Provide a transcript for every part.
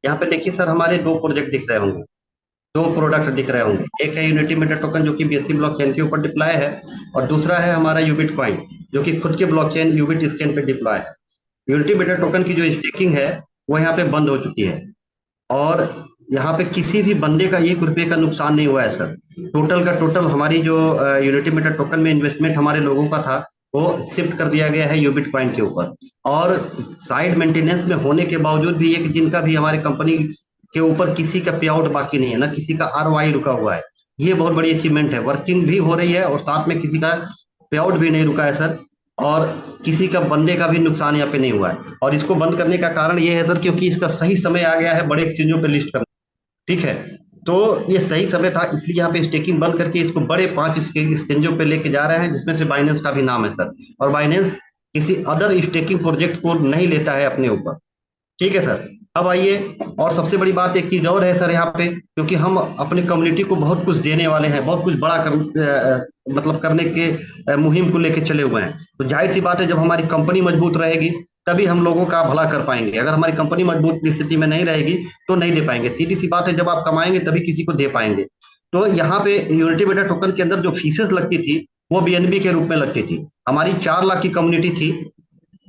यहाँ पे देखिए सर, हमारे दो प्रोजेक्ट दिख रहे होंगे, दो प्रोडक्ट दिख रहे होंगे। एक है यूनिटी मेटा टोकन जो कि बीएससी ब्लॉकचेन के ऊपर डिप्लॉय है, और दूसरा है हमारा यूबिट कॉइन जो कि खुद के ब्लॉकचेन यूबिट स्कैन पे डिप्लॉय है। यूनिटी मेटा टोकन की जो स्टेकिंग है वो यहाँ पे बंद हो चुकी है, और यहाँ पे किसी भी बंदे का 1 रुपए का नुकसान नहीं हुआ है सर। टोटल का टोटल हमारी जो यूनिटी मेटा टोकन में इन्वेस्टमेंट हमारे लोगों का था वो शिफ्ट कर दिया गया है यूबिट कॉइन के ऊपर। और साइड मेंटेनेंस में होने के बावजूद भी एक दिन का भी हमारी कंपनी के ऊपर किसी का पे आउट बाकी नहीं है, ना किसी का आरओआई रुका हुआ है। ये बहुत बड़ी अचीवमेंट है, वर्किंग भी हो रही है और साथ में किसी का पे आउट भी नहीं रुका है सर। और किसी का बंदे का भी नुकसान यहाँ पे नहीं हुआ है। और इसको बंद करने का कारण ये है सर, क्योंकि इसका सही समय आ गया है बड़े एक्सचेंजों पे लिस्ट करना। ठीक है, तो ये सही समय था, इसलिए यहाँ पे स्टेकिंग बंद करके इसको बड़े 5 एक्सचेंजों पे लेके जा रहे हैं, जिसमें से बाइनेंस का भी नाम है सर। और बाइनेंस किसी अदर स्टेकिंग प्रोजेक्ट को नहीं लेता है अपने ऊपर। ठीक है सर। अब आइए, और सबसे बड़ी बात एक चीज और है सर यहाँ पे, क्योंकि हम अपनी कम्युनिटी को बहुत कुछ देने वाले हैं, बहुत कुछ बड़ा मतलब करने के मुहिम को लेके चले हुए हैं। तो जाहिर सी बात है, जब हमारी कंपनी मजबूत रहेगी तभी हम लोगों का भला कर पाएंगे। अगर हमारी कंपनी मजबूत स्थिति में नहीं रहेगी तो नहीं दे पाएंगे। सीधी सी बात है, जब आप कमाएंगे तभी किसी को दे पाएंगे। तो यहाँ पे यूनिटी मेटा टोकन के अंदर जो फीसेस लगती थी वो बीएनबी के रूप में लगती थी। हमारी 4 लाख की कम्युनिटी थी।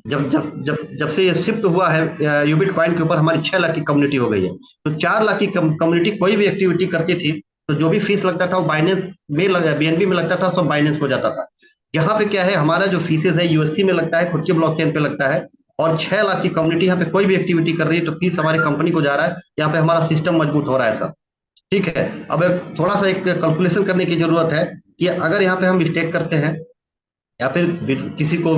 जब जब जब जब से ये शिफ्ट हुआ है यूबिट कॉइन के ऊपर, हमारी 6 लाख की कम्युनिटी हो गई है। तो 4 लाख की कम्युनिटी कोई भी एक्टिविटी करती थी तो जो भी फीस लगता था वो बाइनेंस में बीएनबी में लगता था, सब बाइनेंस को जाता था। यहाँ पे क्या है, हमारा जो फीसेस है यूएससी में लगता है, खुद के ब्लॉकचेन पे लगता है। और 6 लाख की कम्युनिटी यहाँ पे कोई भी एक्टिविटी कर रही है तो फीस हमारी कंपनी को जा रहा है। यहाँ पे हमारा सिस्टम मजबूत हो रहा है सर। ठीक है। अब थोड़ा सा एक कैलकुलेशन करने की जरूरत है कि अगर यहाँ पे हम स्टेक करते हैं या फिर किसी को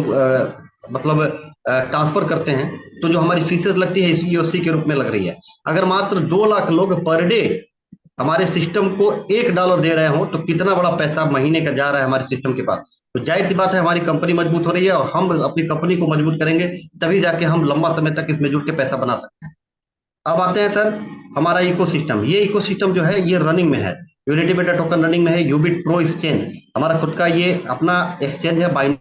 मतलब ट्रांसफर करते हैं, तो जो हमारी फीसेस लगती है यूएससी के रूप में लग रही है। अगर मात्र 2 लाख लोग पर डे हमारे सिस्टम को $1 दे रहे हो तो कितना बड़ा पैसा महीने का जा रहा है हमारे सिस्टम के पास। तो जाहिर सी बात है, हमारी कंपनी मजबूत हो रही है, और हम अपनी कंपनी को मजबूत करेंगे तभी जाके हम लंबा समय तक इसमें जुड़ के पैसा बना सकते हैं। अब आते हैं सर हमारा इकोसिस्टम। ये इकोसिस्टम जो है ये रनिंग में है। यूनिटी मेटा टोकन रनिंग में है। यूबिट प्रो एक्सचेंज हमारा खुद का ये अपना एक्सचेंज है।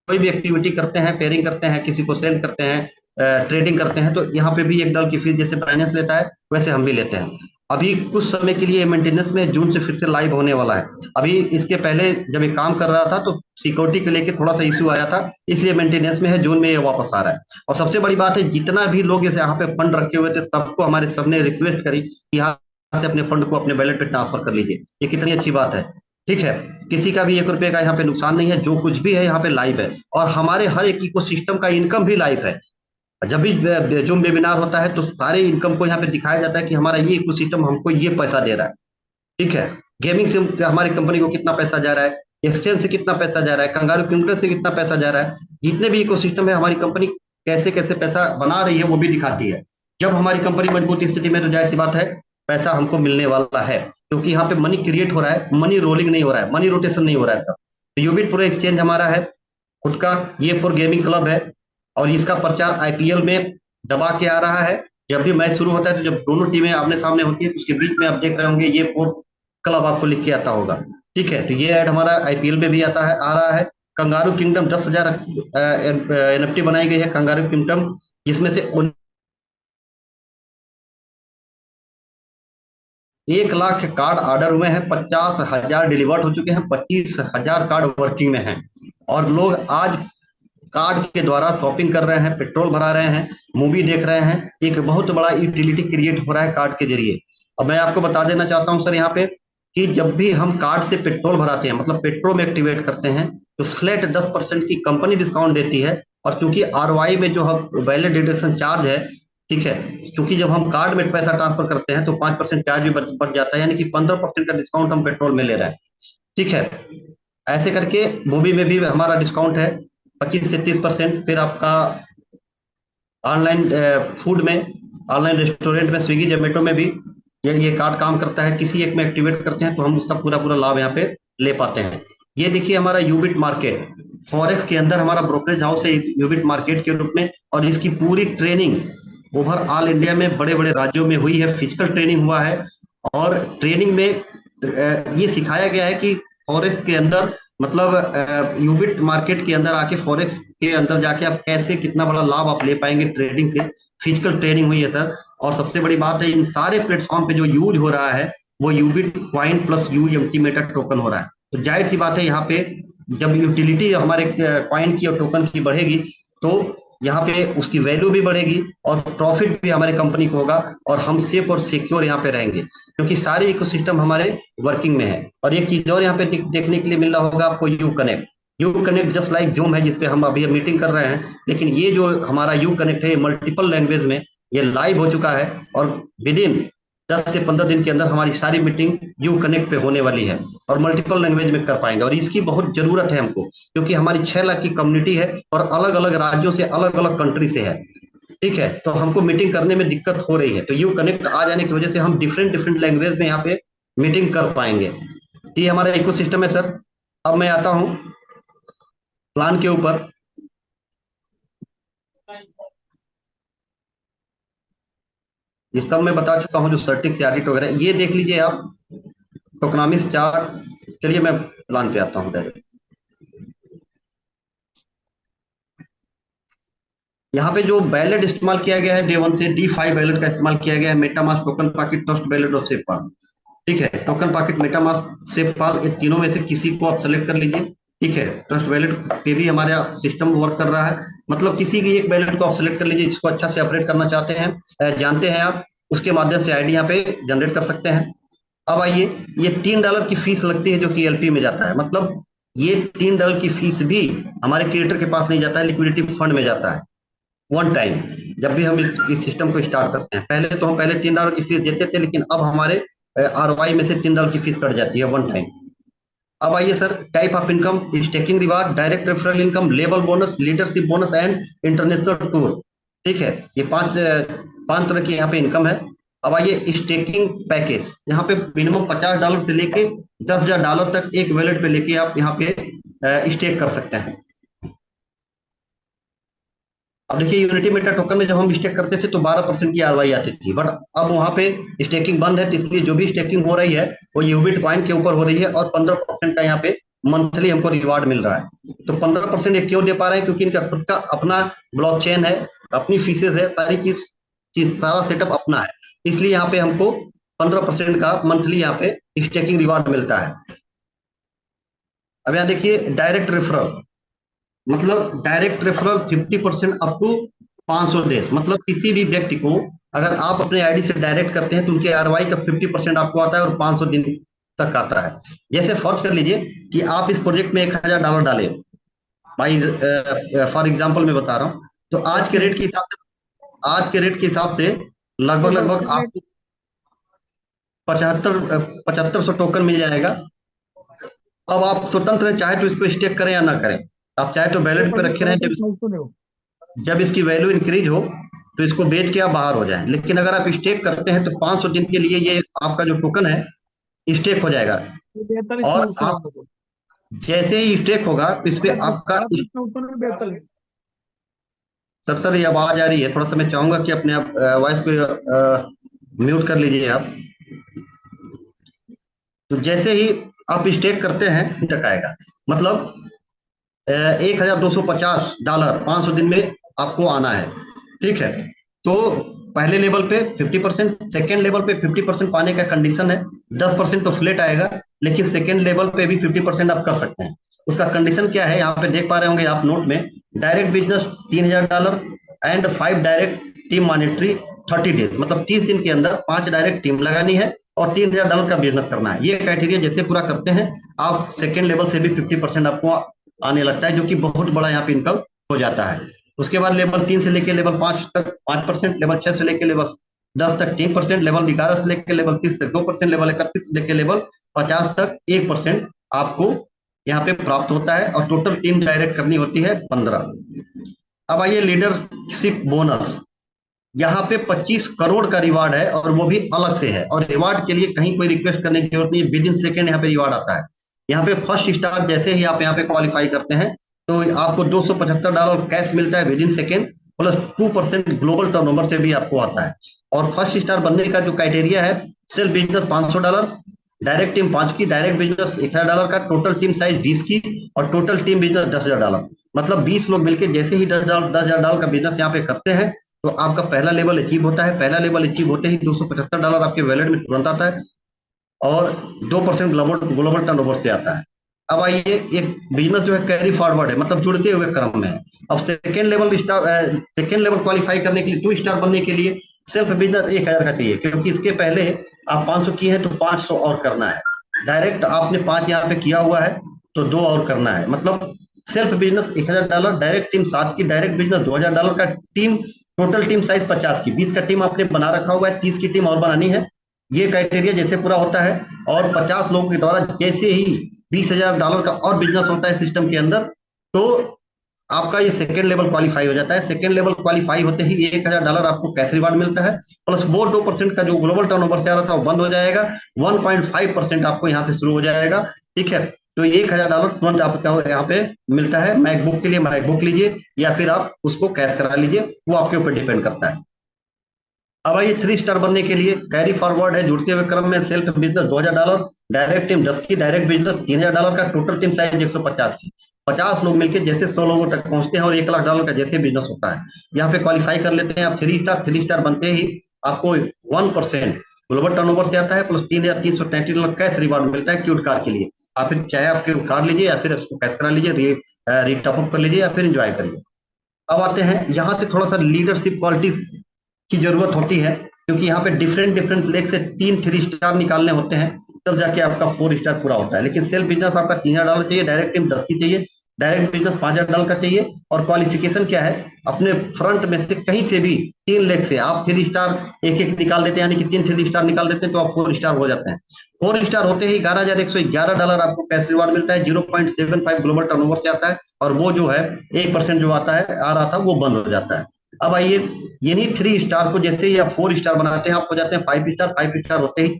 कोई भी एक्टिविटी करते हैं, पेयरिंग करते हैं, किसी को सेंड करते हैं, ट्रेडिंग करते हैं, तो यहाँ पे भी $1 की फीस जैसे बाइनेंस लेता है वैसे हम भी लेते हैं। अभी कुछ समय के लिए मेंटेनेंस में, जून से फिर से लाइव होने वाला है। अभी इसके पहले जब ये काम कर रहा था तो सिक्योरिटी को लेके थोड़ा सा इश्यू आया था, इसलिए मेंटेनेंस में है। जून में ये वापस आ रहा है। और सबसे बड़ी बात है, जितना भी लोग इसे यहाँ पे फंड रखे हुए थे सबको हमारे सबने रिक्वेस्ट करी कि यहाँ से अपने फंड को अपने वैलेट पे ट्रांसफर कर लीजिए। ये कितनी अच्छी बात है। ठीक है। किसी का भी 1 रुपए का यहाँ पे नुकसान नहीं है, जो कुछ भी है यहाँ पे लाइव है। और हमारे हर एक इकोसिस्टम का इनकम भी लाइव है। जब भी जूम वेबिनार होता है तो सारे इनकम को यहाँ पे दिखाया जाता है कि हमारा ये इकोसिस्टम हमको ये पैसा दे रहा है। ठीक है। गेमिंग से हमारी कंपनी को कितना पैसा जा रहा है, एक्सचेंज से कितना पैसा जा रहा है, कंगारू क्यूंटर से कितना पैसा जा रहा है, जितने भी इकोसिस्टम है हमारी कंपनी कैसे कैसे पैसा बना रही है वो भी दिखाती है। जब हमारी कंपनी मजबूत स्थिति में, तो जाहिर सी बात है पैसा हमको मिलने वाला है, क्योंकि यहाँ पे मनी क्रिएट हो रहा है, मनी रोलिंग नहीं हो रहा है, मनी रोटेशन नहीं हो रहा है सब। तो यूबिट प्रो एक्सचेंज हमारा है खुद का, ये फॉर गेमिंग क्लब है। और इसका प्रचार आईपीएल में दबा के आ रहा है। जब भी मैच शुरू होता है तो जब दोनों टीमें आमने सामने होती है तो उसके बीच में आप देख रहे होंगे ये फोर क्लब आपको लिख के आता होगा। ठीक है। तो ये ऐड हमारा आईपीएल में भी आता है, आ रहा है। कंगारू किंगडम 10,000 एनएफटी बनाई गई है कंगारू किंगडम, जिसमें से 1 लाख कार्ड ऑर्डर हुए हैं, 50,000 डिलीवर्ड हो चुके हैं, 25,000 कार्ड वर्किंग में हैं। और लोग आज कार्ड के द्वारा शॉपिंग कर रहे हैं, पेट्रोल भरा रहे हैं, मूवी देख रहे हैं। एक बहुत बड़ा यूटिलिटी क्रिएट हो रहा है कार्ड के जरिए। अब मैं आपको बता देना चाहता हूं सर यहाँ पे कि जब भी हम कार्ड से पेट्रोल भराते हैं, मतलब पेट्रोल में एक्टिवेट करते हैं, तो फ्लैट 10% की कंपनी डिस्काउंट देती है। और क्योंकि आरवाई में जो हम वैलिड डिडक्शन चार्ज है, ठीक है, क्योंकि जब हम कार्ड में पैसा ट्रांसफर करते हैं तो 5% चार्ज भी बढ़ जाता है, यानी कि 15% का डिस्काउंट हम पेट्रोल में ले रहे हैं। ठीक है। ऐसे करके मूवी में भी हमारा डिस्काउंट है 25 से 30%। फिर आपका ऑनलाइन फूड में, ऑनलाइन रेस्टोरेंट में, स्विगी जोमेटो में भी ये कार्ड काम करता है। किसी एक में एक्टिवेट करते हैं तो हम उसका पूरा पूरा लाभ यहाँ पे ले पाते हैं। ये देखिए हमारा यूबिट मार्केट, फॉरेक्स के अंदर हमारा ब्रोकरेज हाउस है यूबिट मार्केट के रूप में। और इसकी पूरी ट्रेनिंग ओवर ऑल इंडिया में बड़े बड़े राज्यों में हुई है, फिजिकल ट्रेनिंग हुआ है। और ट्रेनिंग में ये सिखाया गया है कि फॉरेक्स के अंदर, मतलब यूबिट मार्केट के अंदर आके फॉरेक्स के अंदर जाके आप कैसे कितना बड़ा लाभ आप ले पाएंगे ट्रेडिंग से। फिजिकल ट्रेनिंग हुई है सर। और सबसे बड़ी बात है, इन सारे प्लेटफॉर्म पे जो यूज हो रहा है वो Ubit coin plus UMT meta token हो रहा है। तो जाहिर सी बात है, यहाँ पे जब यूटिलिटी हमारे क्वाइन की और टोकन की बढ़ेगी तो यहाँ पे उसकी वैल्यू भी बढ़ेगी और प्रॉफिट भी हमारे कंपनी को होगा, और हम सेफ और सिक्योर यहाँ पे रहेंगे, क्योंकि सारे इकोसिस्टम हमारे वर्किंग में है। और एक चीज और यहाँ पे देखने के लिए मिल रहा होगा आपको, you connect. You connect just like zoom है जिसपे हम अभी मीटिंग कर रहे हैं, लेकिन ये जो हमारा यू कनेक्ट है मल्टीपल लैंग्वेज में ये लाइव हो चुका है, और विद इन 10 से 15 दिन के अंदर हमारी सारी मीटिंग यू कनेक्ट पे होने वाली है और मल्टीपल लैंग्वेज में कर पाएंगे। और इसकी बहुत जरूरत है हमको, क्योंकि हमारी 6 लाख की कम्युनिटी है और अलग अलग राज्यों से, अलग अलग कंट्री से है। ठीक है, तो हमको मीटिंग करने में दिक्कत हो रही है, तो यू कनेक्ट आ जाने की वजह से हम डिफरेंट डिफरेंट लैंग्वेज में यहाँ पे मीटिंग कर पाएंगे। ये हमारा इकोसिस्टम है सर। अब मैं आता हूँ प्लान के ऊपर। ये सब मैं बता चुका हूँ, जो सर्टिक से ऑडिट वगैरह ये देख लीजिए आप, टोकनामिक्स चार्ट। चलिए मैं प्लान पे आता हूँ डायरेक्ट। यहाँ पे जो बैलेट इस्तेमाल किया गया है, डे 1 से D5 बैलेट का इस्तेमाल किया गया है, MetaMask, token pocket, trust ballot और सेफ पाल। ठीक है, टोकन पॉकेट, मेटामास्क, सेफ पाल, ये तीनों में से किसी को आप सेलेक्ट कर लीजिए। ठीक है, ट्रस्ट बैलेट पे भी हमारा सिस्टम वर्क कर रहा है, मतलब किसी भी एक बैलेट को आप सेलेक्ट कर लीजिए जिसको अच्छा से ऑपरेट करना चाहते हैं, जानते हैं आप, उसके माध्यम से आईडी यहाँ पे जनरेट कर सकते हैं। अब आइए, ये $3 की फीस लगती है जो कि एलपी में जाता है, मतलब ये $3 की फीस भी हमारे क्रिएटर के पास नहीं जाता है, लिक्विडिटी फंड में जाता है वन टाइम। जब भी हम इस सिस्टम को स्टार्ट करते हैं, पहले तो हम पहले $3 की फीस देते थे, लेकिन अब हमारे आरवाई में से $3 की फीस कट जाती है वन टाइम। अब आइए sir, type of income, staking reward, direct referral income, label bonus, leadership bonus and international tour. ठीक है, ये पांच तरह की यहाँ पे इनकम है। अब आइए स्टेकिंग पैकेज, यहाँ पे मिनिमम $50 से लेके $10,000 तक एक वैलेट पे लेके आप यहाँ पे स्टेक कर सकते हैं। अब देखिए, यूनिटी मेटा टोकन में जब हम स्टेक करते थे तो 12% की आरवाई आती थी, बट अब वहां पे स्टेकिंग बंद है, तो इसलिए जो भी स्टेकिंग हो रही है वो यूबिट कॉइन के ऊपर हो रही है, और 15% का यहाँ पे मंथली हमको रिवार्ड मिल रहा है। तो 15% ये क्यों दे पा रहे हैं? क्योंकि इनका खुद का अपना ब्लॉकचेन है, अपनी फीसेस है, सारी चीज सारा सेटअप अपना है, इसलिए यहाँ पे हमको 15% का मंथली यहाँ पे स्टेकिंग रिवार्ड मिलता है। अब यहाँ देखिए, डायरेक्ट रेफरल, मतलब direct referral 50% up to 500 days, मतलब किसी भी व्यक्ति को अगर आप अपने आईडी से डायरेक्ट करते हैं तो उनके आरवाई का 50% आपको आता है और 500 दिन तक आता है। जैसे फर्ज कर लीजिए कि आप इस प्रोजेक्ट में $1,000 डाले, भाई फॉर एग्जाम्पल मैं बता रहा हूँ, तो आज के रेट के हिसाब से लगभग लगभग आपको 7500 टोकन मिल जाएगा। अब आप स्वतंत्र हैं, चाहे तो इसको स्टेक करें या ना करें, आप चाहे तो बैलेट पे रखे रहें, जब इसकी वैल्यू इंक्रीज हो तो इसको बेच के आप बाहर हो जाएं। लेकिन अगर आप स्टेक करते हैं तो 500 दिन के लिए ये आपका जो टोकन है स्टेक हो जाएगा, और आप जैसे ही स्टेक होगा तो इस पे आपका सर ये आवाज आ रही है, थोड़ा सा मैं चाहूंगा कि अपने आप वॉइस को म्यूट कर लीजिए आप। तो जैसे ही आप स्टेक करते हैं तक आएगा, मतलब $1,250 500 दिन में आपको आना है। ठीक है, तो पहले लेवल पे 50%, सेकेंड लेवल पे 50% पाने का कंडीशन है, 10% तो फ्लेट आएगा, लेकिन सेकेंड लेवल पे भी 50% आप कर सकते हैं। उसका कंडीशन क्या है, यहाँ पे देख पा रहे होंगे आप नोट में, direct business $3,000 and 5 direct team monetary 30 days, मतलब 30 दिन के अंदर 5 डायरेक्ट टीम लगानी है और $3,000 का बिजनेस करना है। ये क्राइटेरिया जैसे पूरा करते हैं आप, सेकेंड लेवल से भी 50% आपको आने लगता है, जो कि बहुत बड़ा यहाँ पे इनकम हो जाता है। उसके बाद लेवल 3 से लेकर लेवल 5 तक 5%, लेवल 6 से लेकर लेवल 10 तक 3%, लेवल 11 से लेकर लेवल 30 तक 2%, लेवल 31 से लेकर लेवल 50 तक 1% आपको यहाँ पे प्राप्त होता है, और टोटल टीम डायरेक्ट करनी होती है 15। अब आइए लीडरशिप बोनस, यहाँ पे 25 करोड़ का रिवार्ड है, और वो भी अलग से है, और रिवार्ड के लिए कहीं कोई रिक्वेस्ट करने की जरूरत नहीं है, विद इन सेकेंड यहाँ पे रिवार्ड आता है। यहाँ पे फर्स्ट स्टार जैसे ही आप यहाँ पे क्वालिफाई करते हैं तो आपको $275 कैश मिलता है with in second, plus 2% global turnover से भी आपको आता है। और फर्स्ट स्टार बनने का जो क्राइटेरिया है, सेल्फ बिजनेस $500, डायरेक्ट टीम 5 की, डायरेक्ट बिजनेस $1,000 का, टोटल टीम साइज 20 की, और टोटल टीम बिजनेस $10,000, मतलब 20 लोग मिलकर जैसे ही $10,000 का बिजनेस यहाँ पे करते हैं तो आपका पहला लेवल अचीव होता है। पहला लेवल अचीव होते ही $275 आपके वैलेट में तुरंत आता है, और 2% ग्लोबल ग्लोबल टर्नओवर से आता है। अब आइए, एक बिजनेस जो है कैरी फॉरवर्ड है, मतलब जुड़ते हुए क्रम में है। अब सेकेंड लेवल क्वालिफाई करने के लिए, 2 स्टार बनने के लिए सेल्फ बिजनेस 1000 का चाहिए, क्योंकि इसके पहले आप 500 किए हैं तो 500 और करना है। डायरेक्ट आपने 5 यहाँ पे किया हुआ है तो 2 और करना है। मतलब सेल्फ बिजनेस $1000, डायरेक्ट टीम 7 की, डायरेक्ट बिजनेस $2000 का, टीम टोटल टीम साइज 50 की, 20 का टीम आपने बना रखा हुआ है, 30 की टीम और बनानी है। ये क्राइटेरिया जैसे पूरा होता है और 50 लोगों के द्वारा जैसे ही $20,000 का और बिजनेस होता है सिस्टम के अंदर, तो आपका ये सेकेंड लेवल क्वालिफाई हो जाता है। सेकेंड लेवल क्वालिफाई होते ही $1000 आपको कैश रिवार्ड मिलता है, प्लस वो 2% का जो ग्लोबल टर्नओवर से आ रहा था वो बंद हो जाएगा। 1.5% आपको यहाँ से शुरू हो जाएगा। ठीक है, तो $1000 तुरंत आपको यहाँ पे मिलता है। मैकबुक के लिए मैकबुक लीजिए, या फिर आप उसको कैश करा लीजिए, वो आपके ऊपर डिपेंड करता है। अब आइए, 3 स्टार बनने के लिए कैरी फॉरवर्ड है जुड़ते हुए क्रम में, सेल्फ बिजनेस $2000, डायरेक्ट टीम 10 की, डायरेक्ट बिजनेस $3000 का, टोटल टीम साइज 150 की। 50 लोग मिलकर जैसे 100 लोगों तक पहुंचते हैं और $1 लाख का जैसे बिजनेस होता है, यहाँ पे क्वालिफाई कर लेते हैं आप 3 स्टार। 3 स्टार बनते ही आपको 1% ग्लोबल टर्नओवर से आता है, प्लस $3333 कैश रिवार्ड मिलता है क्यूट कार के लिए। आप फिर चाहे आप क्यूट कार लीजिए या फिर उसको कैश करा लीजिए, रीटॉप अप कर लीजिए या फिर इंजॉय करिए। अब आते हैं यहाँ से थोड़ा सा लीडरशिप क्वालिटीज की जरूरत होती है, क्योंकि यहाँ पे डिफरेंट डिफरेंट लेग से 3 3 स्टार निकालने होते हैं, तब जाके आपका 4 स्टार पूरा होता है। लेकिन सेल्फ बिजनेस आपका $3000 चाहिए, डायरेक्ट टीम 10 की चाहिए, डायरेक्ट बिजनेस $5000 का चाहिए। और क्वालिफिकेशन क्या है, अपने फ्रंट में से कहीं से भी 3 लेग से आप 3 स्टार एक एक निकाल देते हैं, यानी कि 3 3 स्टार निकाल देते हैं तो आप 4 स्टार हो जाते हैं। 4 स्टार होते ही $11111 आपको कैश रिवार्ड मिलता है, 0.75 ग्लोबल टर्नओवर से आता है, और वो जो है 1% जो आता है आ रहा था वो बंद हो जाता है। अब आइए, यानी 3 स्टार को जैसे ही आप 4 स्टार बनाते हैं, आप हो जाते हैं 5 स्टार। 5 स्टार होते ही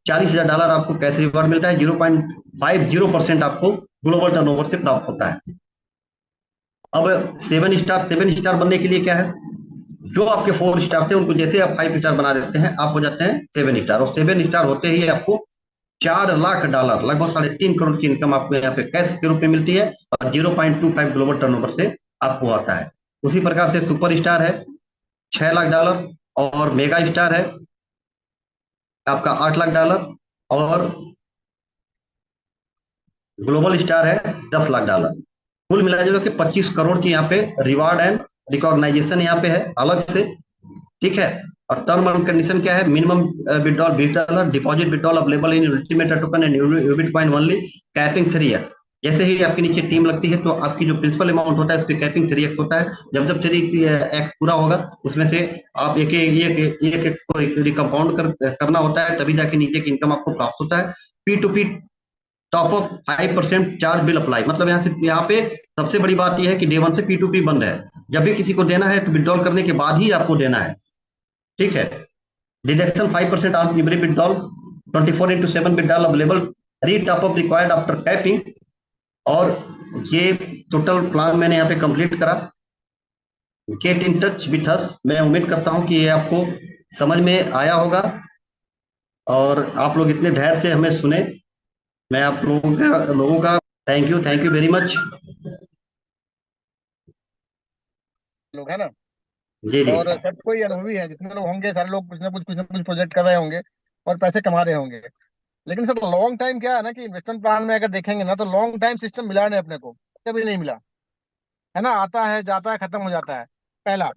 40,000 आपको कैश रिवार्ड मिलता है, 0.50% आपको ग्लोबल टर्नओवर से प्राप्त होता है। अब 7 स्टार, 7 स्टार बनने के लिए क्या है, जो आपके 4 स्टार थे उनको जैसे आप 5 स्टार बना देते हैं, आप हो जाते हैं 7 स्टार। और 7 स्टार होते ही आपको $4 लाख, लगभग 3.5 करोड़ की इनकम आपको यहाँ पे कैश के रूप में मिलती है, और 0.25 ग्लोबल टर्नओवर से आपको आता है। उसी प्रकार से सुपर स्टार है $6 लाख, और मेगा स्टार है आपका $8 लाख, और ग्लोबल स्टार है $10 लाख। कुल मिला जुला के 25 करोड़ की यहाँ पे रिवार्ड एंड रिकॉग्नाइजेशन यहाँ पे है अलग से। ठीक है, और टर्म एंड कंडीशन क्या है, minimum withdrawal $20, deposit withdrawal available in ultimate token and Ubit coin only, capping 3x। जैसे ही आपके नीचे टीम लगती है तो आपकी जो प्रिंसिपल अमाउंट होता है उस पर कैपिंग 3x होता है। जब जब 3x पूरा होगा उसमें से आप एक एक्स को रिकम्पाउंड करना होता है, तभी जाके नीचे की इनकम आपको प्राप्त होता है। P2P top up 5% charge bill apply, मतलब यहाँ पे सबसे बड़ी बात यह है कि डे 1 से P2P बंद है। जब भी किसी को देना है तो विड्रॉल करने के बाद ही आपको देना है। ठीक है, deduction 5% on every withdrawal, 24/7 withdrawal available, re top up required after capping. और ये टोटल प्लान मैंने यहाँ पे कंप्लीट करा। Get in touch with us, मैं उम्मीद करता हूँ कि ये आपको समझ में आया होगा, और आप लोग इतने धैर्य से हमें सुने। मैं आप लोगों का थैंक यू वेरी मच। लोग है ना। जी जी। और सब कोई अनुभवी है, जितने लोग होंगे सारे लोग कुछ ना कुछ प्रोजेक्ट कर रहे होंगे और पैसे कमा रहे होंगे। लेकिन सर लॉन्ग टाइम क्या है ना कि इन्वेस्टमेंट प्लान में अगर देखेंगे ना तो लॉन्ग टाइम सिस्टम मिला नहीं अपने को, कभी नहीं मिला। है ना, आता है जाता है खत्म हो जाता है, पहला।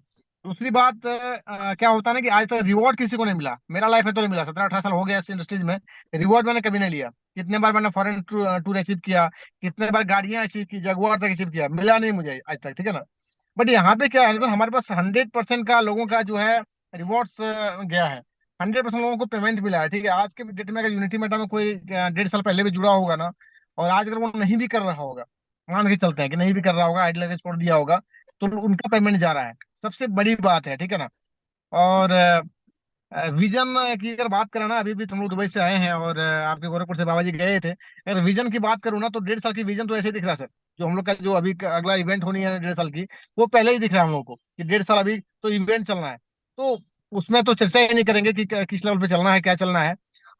दूसरी बात क्या होता है ना कि आज तक रिवॉर्ड किसी को नहीं मिला, मेरा लाइफ में तो नहीं मिला, 17 18 साल हो गया इस इंडस्ट्रीज में। रिवॉर्ड मैंने कभी नहीं लिया। कितने बार मैंने फॉरेन टूर अचीव किया, कितने बार गाड़ियां अचीव की, जगुआर तक अचीव किया, मिला नहीं मुझे आज तक। ठीक है ना। बट यहाँ पे क्या है ना, हमारे पास 100% का लोगों का जो है रिवॉर्ड्स गया है। 100% लोगों को पेमेंट मिला है। ठीक है, आज के डेट में अगर यूनिटी मेटा में कोई 1.5 साल पहले भी जुड़ा होगा ना, और आज अगर वो नहीं भी कर रहा होगा, मान के चलते हैं कि नहीं भी कर रहा होगा, आइडल लगे छोड़ दिया होगा, तो उनका पेमेंट जा रहा है, सबसे बड़ी बात है। ठीक है ना। और विजन की अगर बात करें ना, अभी भी तुम लोग दुबई से आए हैं और आपके गोरखपुर से बाबा जी गए थे, अगर विजन की बात करूँ ना तो 1.5 साल की विजन तो ऐसे ही दिख रहा है सर। जो हम लोग का जो अभी अगला इवेंट होनी है 1.5 साल की, वो पहले ही दिख रहा है हम लोग को कि 1.5 साल अभी तो इवेंट चलना है। तो उसमें तो चर्चा ही नहीं करेंगे कि किस लेवल पे चलना है, क्या चलना है।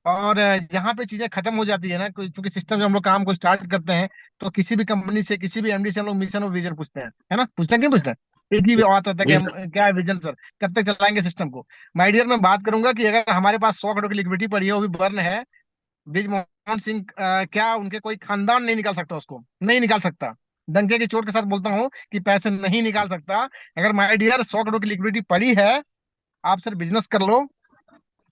और जहाँ पे चीजें खत्म हो जाती है ना, क्योंकि सिस्टम जब हम लोग काम को स्टार्ट करते हैं तो किसी भी कंपनी से, किसी भी एमडी से हम लोग मिशन और विजन पूछते हैं, है ना, पूछते हैं, क्यों पूछते हैं? एक ही बात रहता है कि जी हम क्या है विजन सर, कब तक चलाएंगे सिस्टम को। माय डियर, मैं बात करूंगा कि अगर हमारे पास 100 करोड़ की लिक्विडिटी पड़ी है, वो भी बर्न है, ब्रिजमोहन सिंह क्या उनके कोई खानदान नहीं निकाल सकता उसको, नहीं निकाल सकता। डंके की चोट के साथ बोलता हूँ कि पैसे नहीं निकाल सकता। अगर माय डियर 100 करोड़ की लिक्विडिटी पड़ी है, आप सर बिजनेस कर लो।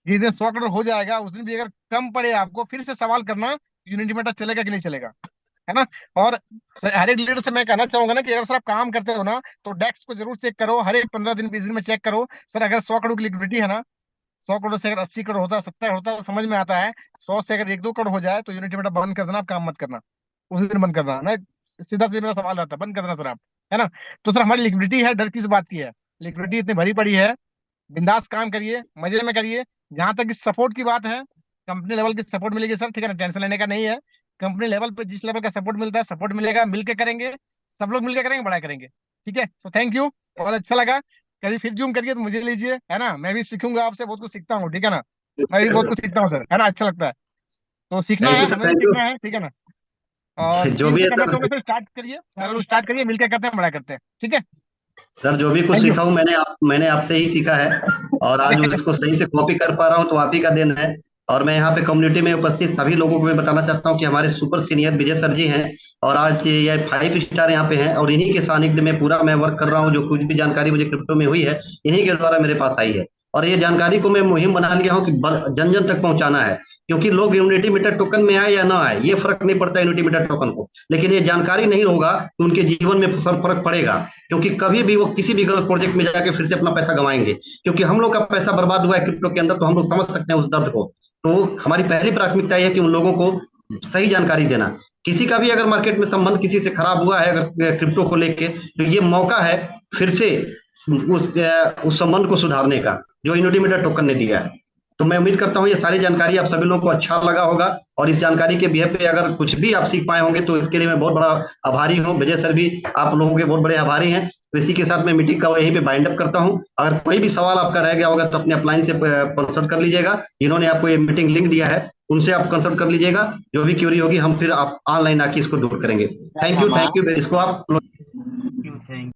जिस दिन 100 करोड़ हो जाएगा, उस दिन भी अगर कम पड़े आपको, फिर से सवाल करना यूनिटी मेटा चलेगा कि नहीं चलेगा, है ना। और हर एक लीडर से मैं कहना चाहूंगा ना कि अगर सर आप काम करते हो ना, तो डेस्क को जरूर चेक करो, हर एक 15 दिन 20 दिन में चेक करो। सर अगर 100 करोड़ की लिक्विडिटी है ना, 100 करोड़ से अगर 80 करोड़ होता है, 70 होता है, तो समझ में आता है। 100 से अगर 1-2 करोड़ हो जाए, तो यूनिटी मेटा बंद कर देना, आप काम मत करना, उसी दिन बंद करना ना। सीधा सीधा मेरा सवाल रहता है, बंद कर देना सर आप, है ना। तो सर हमारी लिक्विडिटी है, डर किस बात की है। लिक्विडिटी इतनी भरी पड़ी है, बिंदास काम करिए, मजे में करिए। जहां तक इस सपोर्ट की बात है, कंपनी लेवल की सपोर्ट मिलेगी सर, ठीक है ना, टेंशन लेने का नहीं है। कंपनी लेवल पे जिस लेवल का सपोर्ट मिलता है, सपोर्ट मिलेगा, मिलके करेंगे, सब लोग मिलके करेंगे, बड़ा करेंगे। ठीक है, तो थैंक यू, बहुत अच्छा लगा। कभी फिर जूम करिए तो मुझे लीजिए, है ना, मैं भी सीखूंगा आपसे, बहुत कुछ सीखता हूँ, ठीक है ना। मैं भी बहुत कुछ सीखता हूँ सर, है ना, अच्छा लगता है। तो सीखना थैंक है, यू सर, हमें भी थैंक यू। सीखना है, ठीक है ना। और जो टीम भी से है करना सर, चाहोगे सर, स्टार्ट करिए सर, स्टार्ट करिए, मिलकर करते हैं, बड़ा करते हैं, ठीक है। सर जो भी कुछ थैंक यू। सीखा हूँ मैंने आपसे ही सीखा है, और आज उसको सही से कॉपी कर पा रहा हूँ तो आप ही का देन है। और मैं यहाँ पे कम्युनिटी में उपस्थित सभी लोगों को मैं बताना चाहता हूँ कि हमारे सुपर सीनियर विजय सर जी हैं, और आज ये 5 स्टार यहाँ पे हैं, और इन्हीं के सानिध्य में पूरा मैं वर्क कर रहा हूँ। जो कुछ भी जानकारी मुझे क्रिप्टो में हुई है, इन्हीं के द्वारा मेरे पास आई है। और ये जानकारी को मैं मुहिम बना लिया हूँ कि जन जन तक पहुंचाना है। क्योंकि लोग यूनिटी मीटर टोकन में आए या ना आए, ये फर्क नहीं पड़ता यूनिटी मीटर टोकन को, लेकिन ये जानकारी नहीं होगा तो उनके जीवन में सर फर्क पड़ेगा। क्योंकि कभी भी वो किसी भी गलत प्रोजेक्ट में जाके फिर से अपना पैसा गंवाएंगे। क्योंकि हम लोग का पैसा बर्बाद हुआ है क्रिप्टो के अंदर, तो हम लोग समझ सकते हैं उस दर्द को। तो हमारी पहली प्राथमिकता यह है कि उन लोगों को सही जानकारी देना। किसी का भी अगर मार्केट में संबंध किसी से खराब हुआ है अगर क्रिप्टो को लेके, तो ये मौका है फिर से उस संबंध को सुधारने का, जो यूनिटी मीटर टोकन ने दिया है। तो मैं उम्मीद करता हूँ ये सारी जानकारी आप सभी लोगों को अच्छा लगा होगा। और इस जानकारी के बिहेव पे अगर कुछ भी आप सीख पाए होंगे, तो इसके लिए मैं बहुत बड़ा आभारी हूँ। विजय सर भी आप लोगों के बहुत बड़े आभारी हैं। तो इसी के साथ मैं मीटिंग का यहीं पे बाइंड अप करता हूँ। अगर कोई भी सवाल आपका रह गया होगा तो अपने अपलाइन से कंसल्ट कर लीजिएगा, जिन्होंने आपको ये मीटिंग लिंक दिया है उनसे आप कंसल्ट कर लीजिएगा। जो भी क्यूरी होगी हम फिर आप ऑनलाइन आके इसको दूर करेंगे। Thank you, thank you. इसको आप